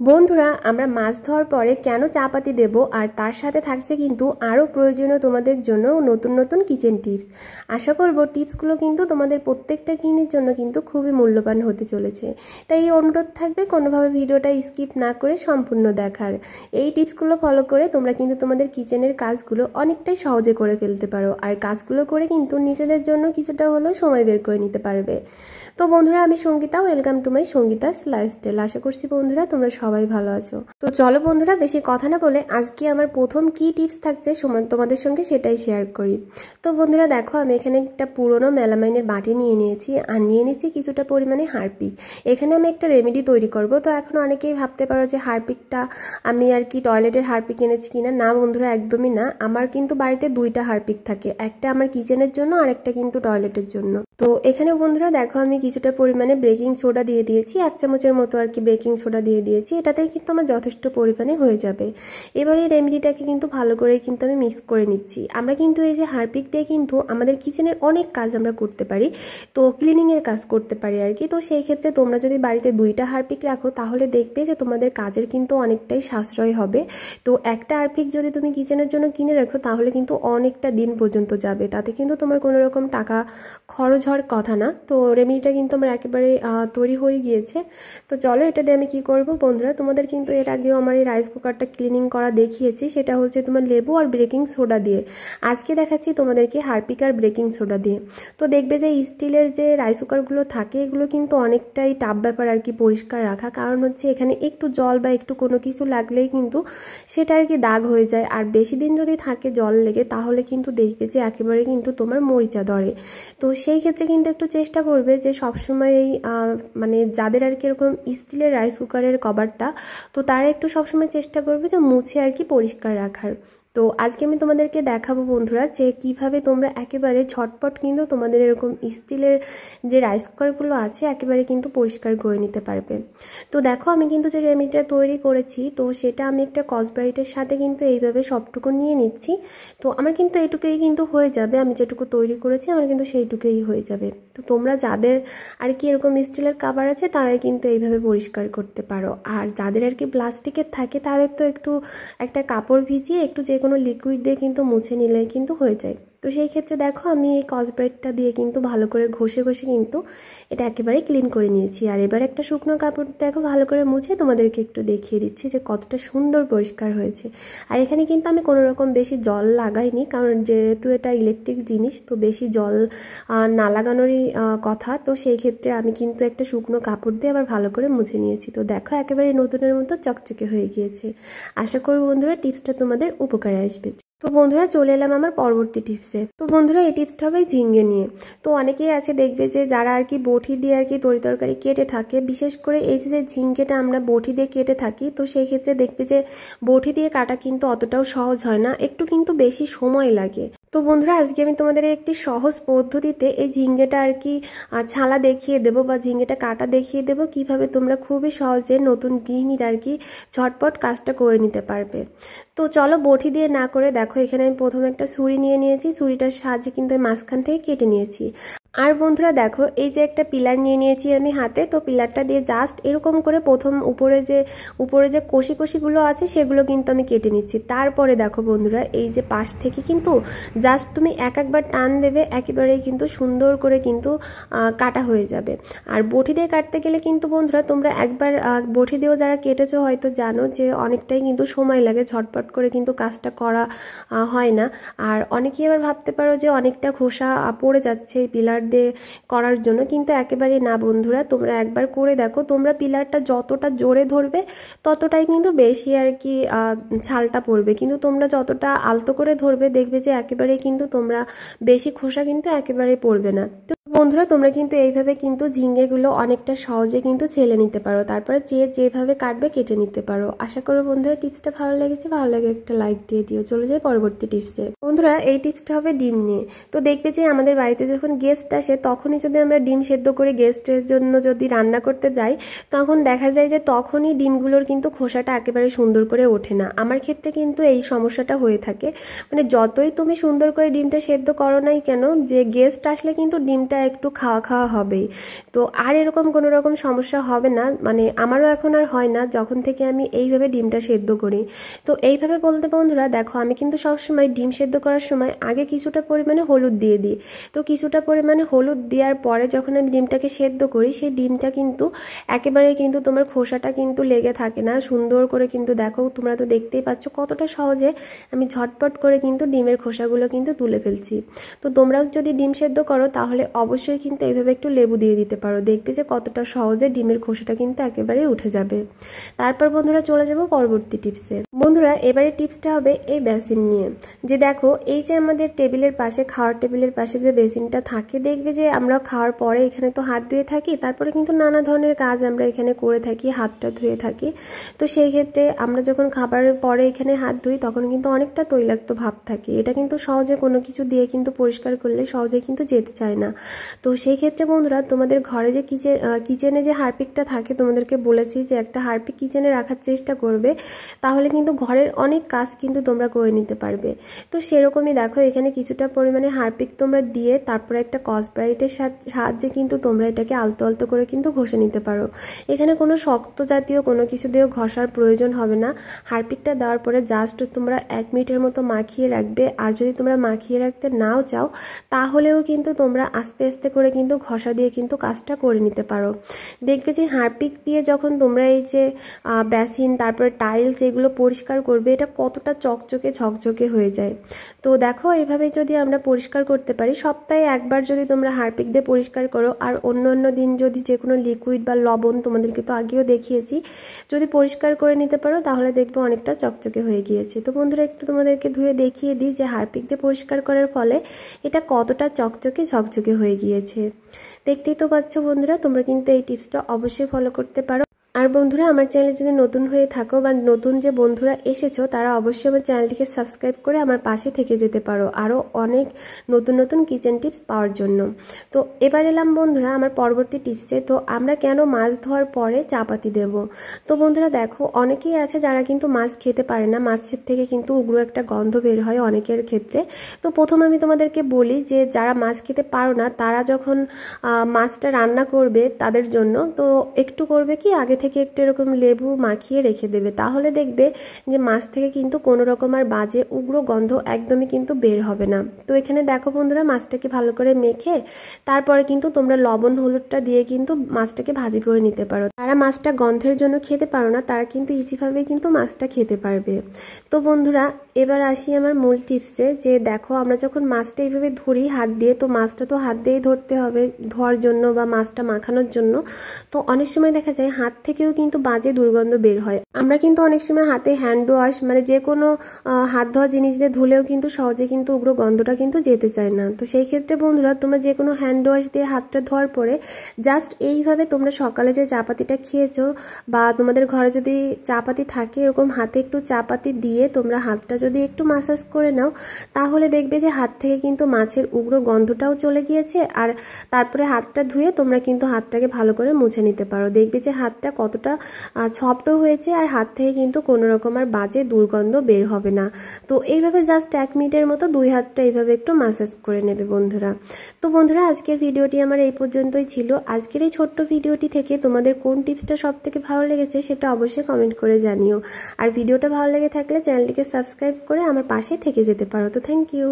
বন্ধুরা আমরা মাছ ধোয়ার পরে কেন চা পাতি দেব আর তার সাথে থাকছে কিন্তু আরও প্রয়োজনীয় তোমাদের জন্য নতুন নতুন কিচেন টিপস। আশা করব টিপসগুলো কিন্তু তোমাদের প্রত্যেকটা গৃহিণীর জন্য কিন্তু খুবই মূল্যবান হতে চলেছে। তাই এই অনুরোধ থাকবে কোনোভাবে ভিডিওটা স্কিপ না করে সম্পূর্ণ দেখার। এই টিপসগুলো ফলো করে তোমরা কিন্তু তোমাদের কিচেনের কাজগুলো অনেকটাই সহজে করে ফেলতে পারো আর কাজগুলো করে কিন্তু নিজেদের জন্য কিছুটা হলেও সময় বের করে নিতে পারবে। তো বন্ধুরা আমি Sangeeta, welcome to my Sangeeta's lifestyle. আশা করছি বন্ধুরা তোমরা সবাই ভালো আছো। তো চলো বন্ধুরা বেশি কথা না বলে আজকে আমার প্রথম কি টিপস থাকছে তোমাদের সঙ্গে সেটাই শেয়ার করি। তো বন্ধুরা দেখো আমি এখানে একটা পুরনো মেলামাইনের বাটি নিয়ে নিয়েছি আর নিয়ে নিয়েছি কিছুটা পরিমাণে হারপিক। এখানে আমি একটা রেমেডি তৈরি করব। তো এখন অনেকেই ভাবতে পারো যে হারপিকটা আমি আর কি টয়লেটের হারপিক এনেছি কিনা। না বন্ধুরা, একদমই না। আমার কিন্তু বাড়িতে দুইটা হারপিক থাকে, একটা আমার কিচেনের জন্য আর একটা কিন্তু টয়লেটের জন্য। তো এখানে বন্ধুরা দেখো আমি কিছুটা পরিমাণে বেকিং সোডা দিয়ে দিয়েছি, 1 চামচের মতো আর কি বেকিং সোডা দিয়ে দিয়েছি। এটাতেই কিন্তু আমার যথেষ্ট পরিমাণে হয়ে যাবে। এবার এই রেমেডিটাকে কিন্তু ভালো করে কিন্তু আমি মিক্স করে নিচ্ছি। আমরা কিন্তু এই যে হারপিক দিয়ে কিন্তু আমাদের কিচেনের অনেক কাজ আমরা করতে পারি, তো ক্লিনিংয়ের কাজ করতে পারি আর কি। তো সেই ক্ষেত্রে তোমরা যদি বাড়িতে দুইটা হারপিক রাখো তাহলে দেখবে যে তোমাদের কাজের কিন্তু অনেকটাই সাশ্রয় হবে। তো একটা হারপিক যদি তুমি কিচেনের জন্য কিনে রাখো তাহলে কিন্তু অনেকটা দিন পর্যন্ত যাবে, তাতে কিন্তু তোমার কোনো রকম টাকা খরচ হওয়ার কথা না। তো রেমেডিটা কিন্তু আমার একেবারে তৈরি হয়ে গিয়েছে। তো চলো এটা দিয়ে আমি কি করব বন্ধুরা, তোমাদের কিন্তু এর আগেও আমার এই রাইস কুকারটা ক্লিনিং করা দেখিয়েছি, সেটা হচ্ছে তোমার লেবু আর বেকিং সোডা দিয়ে। আজকে দেখাচ্ছি তোমাদেরকে হারপিক আর বেকিং সোডা দিয়ে। তো দেখবে যে স্টিলের যে রাইস কুকারগুলো থাকে এগুলো কিন্তু অনেকটাই টাফ ব্যাপার আর কি পরিষ্কার রাখা, কারণ হচ্ছে এখানে একটু জল বা একটু কোনো কিছু লাগলেই কিন্তু সেটা আর কি দাগ হয়ে যায়। আর বেশি দিন যদি থাকে জল লেগে তাহলে কিন্তু দেখবে যে একেবারে কিন্তু তোমার মরিচা ধরে। তো সেই ক্ষেত্রে কিন্তু একটু চেষ্টা করবে যে সবসময় এই মানে যাদের আর কি এরকম স্টিলের রাইস কুকারের কভারটা, তো তারা একটু সবসময় চেষ্টা করবে যে মুছে আর কি পরিষ্কার রাখার। তো আজকে আমি তোমাদেরকে দেখাবো বন্ধুরা যে কিভাবে তোমরা একেবারে ঝটপট কিন্তু তোমাদের এরকম স্টিলের যে রাইস কুকারগুলো আছে একেবারে কিন্তু পরিষ্কার করে নিতে পারবে। তো দেখো আমি কিন্তু যে রেমেডিটা তৈরি করেছি তো সেটা আমি একটা কসব্রাইটের সাথে কিন্তু এইভাবে সবটুকু নিয়ে নিচ্ছি। তো আমার কিন্তু এইটুকুই কিন্তু হয়ে যাবে, আমি যেটুকু তৈরি করেছি আমার কিন্তু সেইটুকুই হয়ে যাবে। তো তোমরা যাদের আর কি এরকম স্টিলের কাভার আছে তারাই কিন্তু এইভাবে পরিষ্কার করতে পারো। আর যাদের আর কি প্লাস্টিকের থাকে তাদের তো একটু একটা কাপড় ভিজিয়ে একটু যে কোনো লিকুইড দিয়ে কিন্তু মুছে নিলেই কিন্তু হয়ে যায়। তো সেই ক্ষেত্রে দেখো আমি এই কসব্রাইটটা দিয়ে কিন্তু ভালো করে ঘষে ঘষে কিন্তু এটা একেবারে ক্লিন করে নিয়েছি। আর এবার একটা শুকনো কাপড় দেখো ভালো করে মুছে তোমাদেরকে একটু দেখিয়ে দিচ্ছি যে কতটা সুন্দর পরিষ্কার হয়েছে। আর এখানে কিন্তু আমি কোনো রকম বেশি জল লাগাইনি, কারণ যেহেতু এটা ইলেকট্রিক জিনিস তো বেশি জল না লাগানোরই কথা। তো সেই ক্ষেত্রে আমি কিন্তু একটা শুকনো কাপড় দিয়ে আবার ভালো করে মুছে নিয়েছি। তো দেখো একেবারে নতুনের মতো চকচকে হয়ে গিয়েছে। আশা করি বন্ধুরা টিপসটা তোমাদের উপকারে আসবে। তো বন্ধুরা চলে এলাম আমার পরবর্তী টিপসে। তো বন্ধুরা এই টিপসটা হবে ঝিঙ্গে নিয়ে। তো অনেকেই আছে দেখবে যে যারা আর কি বটি দিয়ে আর কি তরকারি কেটে থাকে, বিশেষ করে এই যে ঝিঙ্গেটা আমরা বটি দিয়ে কেটে থাকি, তো সেই ক্ষেত্রে দেখবে যে বটি দিয়ে কাটা কিন্তু অতটাও সহজ হয় না, একটু কিন্তু বেশি সময় লাগে। তো বন্ধুরা আজকে আমি তোমাদের একটি সহজ পদ্ধতিতে এই ঝিঙ্গেটা আর কি ছালা দেখিয়ে দেবো বা ঝিঙ্গেটা কাটা দেখিয়ে দেবো কিভাবে তোমরা খুবই সহজে নতুন গৃহিণীরা আর কি ঝটপট কাজটা করে নিতে পারবে। তো চলো বটি দিয়ে না করে দেখো এখানে আমি প্রথমে একটা ছুরি নিয়ে নিয়েছি, ছুরিটার সাহায্যে কিন্তু মাঝখান থেকে কেটে নিয়েছি। আর বন্ধুরা দেখো এই যে একটা পিলার নিয়ে নিয়েছি আমি হাতে, তো পিলারটা দিয়ে জাস্ট এরকম করে প্রথম উপরে যে কষিগুলো আছে সেগুলো কিন্তু আমি কেটে নিচ্ছি। তারপরে দেখো বন্ধুরা এই যে পাশ থেকে কিন্তু জাস্ট তুমি একবার টান দেবে একেবারেই কিন্তু সুন্দর করে কিন্তু কাটা হয়ে যাবে। আর বটি দিয়ে কাটতে গেলে কিন্তু বন্ধুরা তোমরা একবার বটি দিয়েও যারা কেটেছো হয়তো জানো যে অনেকটাই কিন্তু সময় লাগে, ঝটপট করে কিন্তু কাজটা করা হয় না। আর অনেকেই আবার ভাবতে পারো যে অনেকটা খোসা পড়ে যাচ্ছে এই পিলার দিয়ে করার জন্য, কিন্তু একেবারে না বন্ধুরা, তোমরা একবার করে দেখো। তোমরা পিলারটা যতটা জোরে ধরবে ততটাই কিন্তু বেশি আর কি ছালটা পড়বে, কিন্তু তোমরা যতটা আলতো করে ধরবে দেখবে যে একেবারে কিন্তু তোমরা বেশি খোসা কিন্তু একেবারে পড়বে না। তো বন্ধুরা তোমরা কিন্তু এইভাবে কিন্তু ঝিঙ্গেগুলো অনেকটা সহজে কিন্তু ছেলে নিতে পারো, তারপরে যেভাবে কাটবে কেটে নিতে পারো। আশা করো বন্ধুরা টিপসটা ভালো লেগেছে, ভালো লাগে একটা লাইক দিয়ে দিও। চলে যাই পরবর্তী টিপসে। বন্ধুরা এই টিপসটা হবে ডিম নিয়ে। তো দেখবে যে আমাদের বাড়িতে যখন গেস্ট আসে তখনই যদি আমরা ডিম সেদ্ধ করে গেস্টের জন্য যদি রান্না করতে যাই তখন দেখা যায় যে তখনই ডিমগুলোর কিন্তু খোসাটা একেবারে সুন্দর করে ওঠে না। আমার ক্ষেত্রে কিন্তু এই সমস্যাটা হয়ে থাকে, মানে যতই তুমি সুন্দর করে ডিমটা সেদ্ধ করো নাই কেন, যে গেস্ট আসলে কিন্তু ডিমটা একটু খাওয়া খাওয়া হবেই। তো আর এরকম কোনো রকম সমস্যা হবে না, মানে আমারও এখন আর হয় না যখন থেকে আমি এইভাবে ডিমটা সেদ্ধ করি। তো এইভাবে বলতে বন্ধুরা দেখো, আমি কিন্তু সবসময় ডিম সেদ্ধ করার সময় আগে কিছুটা পরিমাণে হলুদ দিয়ে দিই। তো কিছুটা পরিমাণে হলুদ দেওয়ার পরে যখন আমি ডিমটাকে সেদ্ধ করি, সেই ডিমটা কিন্তু একেবারে কিন্তু তোমার খোসাটা কিন্তু লেগে থাকে না, সুন্দর করে কিন্তু দেখো তোমরা তো দেখতেই পাচ্ছ কতটা সহজে আমি ঝটপট করে কিন্তু ডিমের খোসাগুলো কিন্তু তুলে ফেলছি। তো তোমরাও যদি ডিম সেদ্ধ করো তাহলে অবশ্যই কিন্তু এইভাবে একটু লেবু দিয়ে দিতে পারো, দেখবে যে কতটা সহজে ডিমের খোসাটা কিন্তু একেবারে উঠে যাবে। তারপর বন্ধুরা চলে যাব পরবর্তী টিপসে। বন্ধুরা এবারে টিপসটা হবে এই বেসিন নিয়ে। যে দেখো এই যে আমাদের টেবিলের পাশে, খাওয়ার টেবিলের পাশে যে বেসিনটা থাকে, দেখবে যে আমরা খাওয়ার পরে এখানে তো হাত ধুয়ে থাকি, তারপরে কিন্তু নানা ধরনের কাজ আমরা এখানে করে থাকি, হাতটা ধুয়ে থাকি। তো সেই ক্ষেত্রে আমরা যখন খাবারের পরে এখানে হাত ধুই তখন কিন্তু অনেকটা তৈলাক্ত ভাব থাকে, এটা কিন্তু সহজে কোনো কিছু দিয়ে কিন্তু পরিষ্কার করলে সহজে কিন্তু যেতে চায় না। তো সেই ক্ষেত্রে বন্ধুরা তোমাদের ঘরে যে কিচেনে যে হারপিকটা থাকে, তোমাদেরকে বলেছি যে একটা হারপিক কিচেনে রাখার চেষ্টা করবে, তাহলে কিন্তু ঘরের অনেক কাজ কিন্তু তোমরা করে নিতে পারবে। তো সেরকমই দেখো এখানে কিছুটা পরিমাণে হারপিক তোমরা দিয়ে তারপরে একটা স্কচব্রাইটের সাহায্যে কিন্তু তোমরা এটাকে আলতো আলতো করে কিন্তু ঘষে নিতে পারো। এখানে কোনো শক্ত জাতীয় কোনো কিছু দিয়েও ঘষার প্রয়োজন হবে না। হারপিকটা দেওয়ার পরে জাস্ট তোমরা 1 মিনিটের মতো মাখিয়ে রাখবে। আর যদি তোমরা মাখিয়ে রাখতে নাও চাও তাহলেও কিন্তু তোমরা আস্তে আস্তে করে কিন্তু ঘষা দিয়ে কিন্তু কাজটা করে নিতে পারো। দেখবে যে হারপিক দিয়ে যখন তোমরা এই যে বেসিন তারপরে টাইলস এগুলো পরিষ্কার করবে, এটা কতটা চকচকে ঝকঝকে হয়ে যায়। তো দেখো এইভাবে যদি আমরা পরিষ্কার করতে পারি, সপ্তাহে একবার যদি তোমরা হারপিক দিয়ে পরিষ্কার করো আর অন্য অন্য দিন যদি যে কোনো লিকুইড বা লবণ, তোমাদেরকে তো আগেও দেখিয়েছি, যদি পরিষ্কার করে নিতে পারো তাহলে দেখবে অনেকটা চকচকে হয়ে গিয়েছে। তো বন্ধুরা একটু তোমাদেরকে ধুয়ে দেখিয়ে দিই যে হারপিক দিয়ে পরিষ্কার করার ফলে এটা কতটা চকচকে ঝকঝকে হয়ে গিয়েছে। দেখতেই তো পাচ্ছ বন্ধুরা, তোমরা কিন্তু এই টিপসটা অবশ্যই ফলো করতে পারো। আর বন্ধুরা আমার চ্যানেলে যদি নতুন হয়ে থাকো বা নতুন যে বন্ধুরা এসেছো, তারা অবশ্যই আমার চ্যানেলটিকে সাবস্ক্রাইব করে আমার পাশে থেকে যেতে পারো আরও অনেক নতুন নতুন কিচেন টিপস পাওয়ার জন্য। তো এবার এলাম বন্ধুরা আমার পরবর্তী টিপসে। তো আমরা কেন মাছ ধোয়ার পরে চাপাতি দেব? তো বন্ধুরা দেখো অনেকেই আছে যারা কিন্তু মাছ খেতে পারে না, মাছের থেকে কিন্তু উগ্র একটা গন্ধ বের হয় অনেকের ক্ষেত্রে। তো প্রথম আমি তোমাদেরকে বলি যে যারা মাছ খেতে পারো না, তারা যখন মাছটা রান্না করবে তাদের জন্য তো একটু করবে কি, আগে থেকে একটু এরকম লেবু মাখিয়ে রেখে দেবে, তাহলে দেখবে যে মাছ থেকে কিন্তু কোনো রকম আর বাজে উগ্র গন্ধ একদমই কিন্তু বের হবে না। তো এখানে দেখো বন্ধুরা মাছটাকে ভালো করে মেখে তারপরে কিন্তু তোমরা লবণ হলুদটা দিয়ে কিন্তু মাছটাকে ভাজি করে নিতে পারো। তারা মাছটা গন্ধের জন্য খেতে পারো না, তারা কিন্তু ইজিভাবে কিন্তু মাছটা খেতে পারবে। তো বন্ধুরা এবার আসি আমার মূল টিপসে। যে দেখো আমরা যখন মাছটা এইভাবে ধরি হাত দিয়ে, তো মাছটা তো হাত দিয়েই ধরতে হবে ধোয়ার জন্য বা মাছটা মাখানোর জন্য। তো অনেক সময় দেখা যায় হাত থেকেও কিন্তু বাজে দুর্গন্ধ বের হয়। আমরা কিন্তু অনেক সময় হাতে হ্যান্ড ওয়াশ মানে যে কোনো হাত ধোয়া জিনিস দিয়ে ধুলেও কিন্তু সহজে কিন্তু উগ্র গন্ধটা কিন্তু যেতে চায় না। তো সেই ক্ষেত্রে বন্ধুরা তোমরা যে কোনো হ্যান্ড ওয়াশ দিয়ে হাতটা ধোয়ার পরে জাস্ট এইভাবে তোমরা সকালে যে চাপাতিটা খেয়েছো বা তোমাদের ঘরে যদি চাপাতি থাকে, এরকম হাতে একটু চাপাতি দিয়ে তোমরা হাতটা যদি একটু মাসাজ করে নাও, তাহলে দেখবে যে হাত থেকে কিন্তু মাছের উগ্র গন্ধটাও চলে গিয়েছে। আর তারপরে হাতটা ধুয়ে তোমরা কিন্তু হাতটাকে ভালো করে মুছে নিতে পারো, দেখবে যে হাতটা কতটা সফটও হয়েছে আর হাত থেকে কিন্তু কোনো রকম আর বাজে দুর্গন্ধ বের হবে না। তো এইভাবে জাস্ট 1 মিনিটের মতো 2 হাতটা এইভাবে একটু মাসাজ করে নেবে বন্ধুরা। তো বন্ধুরা আজকের ভিডিওটি আমার এই পর্যন্তই ছিল। আজকের এই ছোট্ট ভিডিওটি থেকে তোমাদের কোন টিপসটা সব থেকে ভালো লেগেছে সেটা অবশ্যই কমেন্ট করে জানিও। আর ভিডিওটা ভালো লেগে থাকলে চ্যানেলটিকে সাবস্ক্রাইব করে আমার পাশে থেকে যেতে পারো। তো থ্যাংক ইউ।